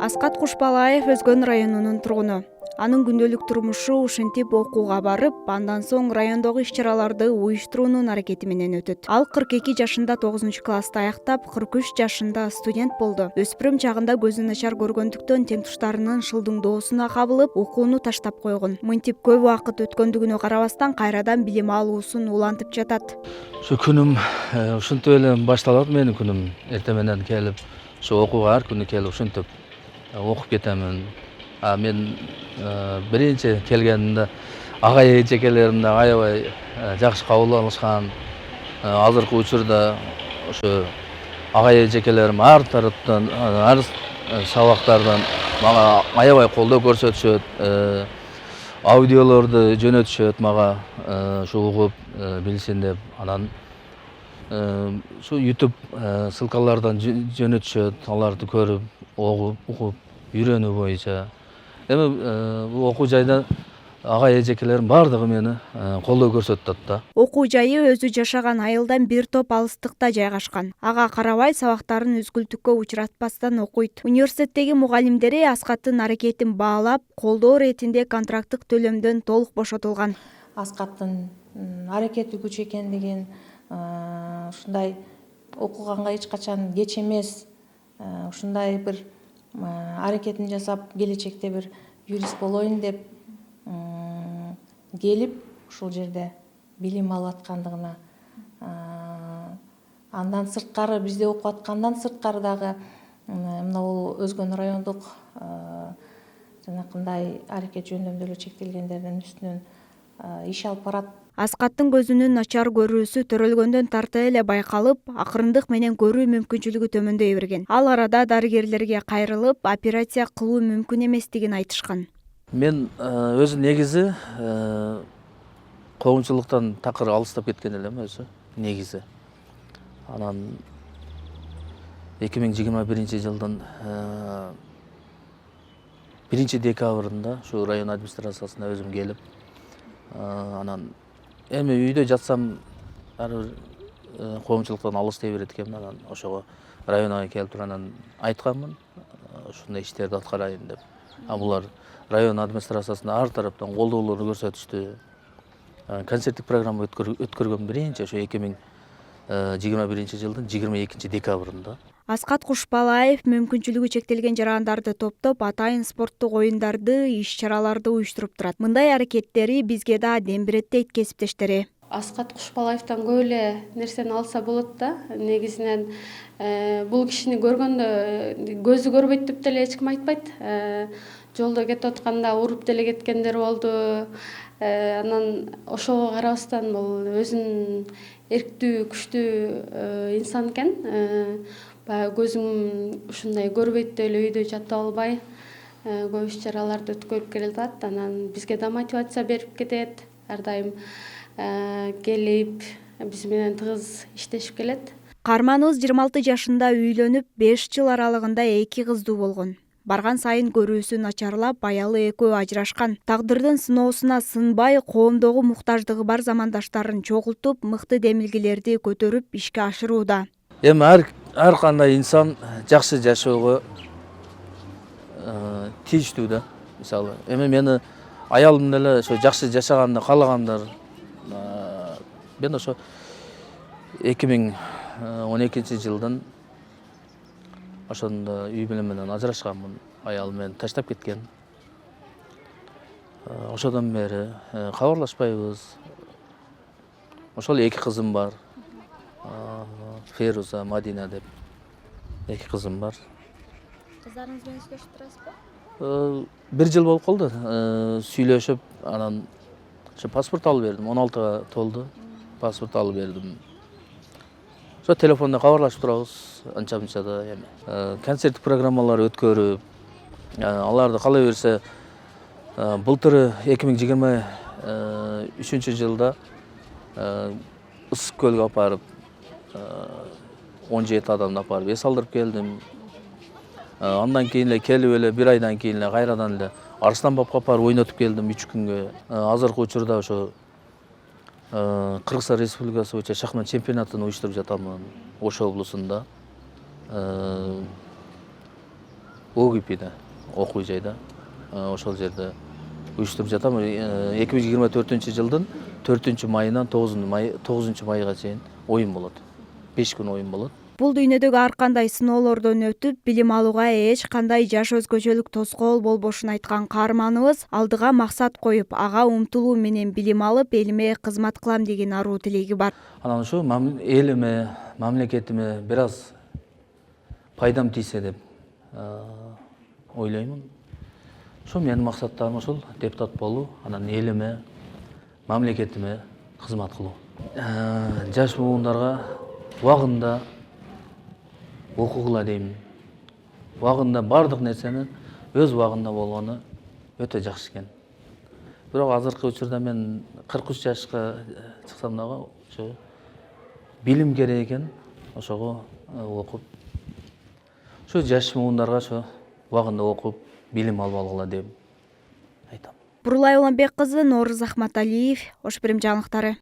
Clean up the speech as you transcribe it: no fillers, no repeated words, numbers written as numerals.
Аскат Кушпалаев Өзгөн районунун тургуну. Анын күндөлүк турмушу ушинтип окууга барып, андан соң райондогу иш-чараларды уюштуруунун аракети менен өтөт. Ал 42 жашында 9-классты аяктап, 43 жашында студент болду. Өспүрүм чагында көзү начар көргөндүктөн тең туштарынын шылдыңдоосуна кабылып, окууну таштап койгон. Мынтип көп убакыт өткөндүгүнө карабастан кайрадан билим алуусун улантып жатат. Şu күнүм ушинтип эле башталат менин күнүм. Эртең менен келип, ушу окууга ар күнү келип ушинтип окуп кетемин. Мен биринчи келгенимде агай эжекелерим да аябай жакшы кабыл алышкан. Азыркы учурда ошо агай эжекелерим ар тараптан, ар сабактардан мага аябай колдоо көрсөтүшөт. Аудиолорду жөнөтүшөт мага, ушу угуп билсин деп. Анан şu YouTube ссылкалардан жөнөтүшөт, аларды көрүп, угуп, үйрөнүү боюнча. Эми бул окуу жайда агай эжекелерим бардыгы мени колдоо көрсөтүп атат да. Окуу жайы өзү жашаган айылдан бир топ алыстыкта жайгашкан. Ага карабай сабактарын үзгүлтүккө учуратпастан окуйт. Университеттеги мугалимдери Аскаттын аракетин баалап, колдоо иретинде контракттык төлөмдөн толук бошотулган. Аскаттын аракети күч экендигин, ушундай окуганга эч качан кеч эмес, ушундай бир аракетин жасап, келечекте бир юрист болоюн деп келип, ушул жерде билим алып аткандыгына, андан сырткары бизде окуп аткандан сырткары дагы мына бул Өзгөн райондук жанакындай аракет жөндөмдүүлүгү чектелгендердин үстүнөн иш алып барат. Аскаттын көзүнүн начар көрүүсү төрөлгөндөн тарта эле байкалып, акырындык менен көрүү мүмкүнчүлүгү төмөндөй берген. Ал арада дарыгерлерге кайрылып, операция кылуу мүмкүн эместигин айтышкан. Мен өзү негизи коомчулуктан такыр алыстап кеткен элем өзү негизи. Анан 2021-жылдын 1-декабрында ушу район администрациясына өзүм келип, анан эми үйдө жатсам ар бир коомчулуктан алыстай берет экенмин. Анан ошого районго келип туруп анан айтканмын, ушундай иштерди аткарайын деп. Булар район администрациясына ар тараптан колдоолорду көрсөтүштү. Концерттик программа өткөргөн биринчи ошо 2021-жылдын 22-декабрында. Аскат Кушпалаев мүмкүнчүлүгү чектелген жарандарды топтоп, атайын спорттук оюндарды, иш-чараларды уюштуруп турат. Мындай аракеттери бизге да дем берет дейт кесиптештери. Аскат Кушпалаевден көп эле нерсени алса болот да. Негизинен бул кишини көргөндө көзү көрбөйт деп деле эч ким айтпайт. Жолдо кетип атканда уруп деле кеткендер болду. Анан ошого карабастан бул өзүнүн эрктүү, күчтүү инсан экен. Баягы көзүм ушундай көрбөйт деп эле үйдө жатып албай, көп иш-чараларды өткөрүп келатат. Анан бизге да мотивация берип кетет. Ар дайым келип, биз менен тыгыз иштешип келет. Каарманыбыз 26 жашында үйлөнүп, 5 жыл аралыгында 2 кыздуу болгон. Барган сайын көрүүсү начарлап, аялы экөө ажырашкан. Тагдырдын сыноосуна сынбай, коомдогу муктаждыгы бар замандаштарын чогултуп, мыкты демилгелерди көтөрүп ишке ашырууда. Эми ар кандай инсан жакшы жашоого тийиштүү да. Мисалы, эми мени аялым деле ошо жакшы жашаганды каалагандар. Мен ошо 2012-жылдын ошондо үй бүлө менен ажырашканмын. Аялым мени таштап кеткен. Ошодон бери кабарлашпайбыз. Ошол 2 кызым бар. Феруза, Мадина деп 2 кызым бар. Кыздарыңыз менен сүйлөшүп турасызбы? 1 жыл болуп калды. Сүйлөшүп, анан ошо паспорт алып бердим. 16 толду. Паспорт алып бердим. Ошо телефондо кабарлашып турабыз, анча-мынча да эми. Концерттик программалар өткөрүп, аларды кала берсе, былтыр 2023-жылда Ысык көлгө апарып, 17 адамды апарып эс алдырып келдим. Андан кийин эле келип эле 1 айдан кийин эле кайрадан эле Арыстан бабка апарып ойнотуп келдим 3 күнгө. Азыркы учурда ошо Кыргызстан Республикасы боюнча шахмат чемпионатын уюштуруп жатамын Ош облусунда. ОГИПиде окуу жайда ошол жерде уюштуруп жатам. 2024 жылдын 4 майынан 9 майга чейин оюн болот. 5 күн оюн болот. Бул дүйнөдөгү ар кандай сыноолордон өтүп, билим алууга эч кандай жаш өзгөчөлүк тоскоол болбошун айткан каарманыбыз алдыга максат коюп, ага умтулуу менен билим алып, элиме кызмат кылам деген аруу тилеги бар. Анан ушу элиме, мамлекетиме бир аз пайдам тийсе деп ойлоймун. Ошо менин максаттарым ошол депутат болуу, анан элиме, мамлекетиме кызмат кылуу. Жаш буундарга убагында окугула дейм. Убагында бардык нерсенин өз убагында болгону өтө жакшы экен. Бирок азыркы учурда мен 43 жашка чыксам дагы ошо билим керек экен, ошого окуп. Ошо жаш буундарга ошо убагында окуп, билим алып алгыла деп айтам. Бурулай Уланбек кызы, Нооруз Ахматалиев, Ош Бирим жаңылыктары.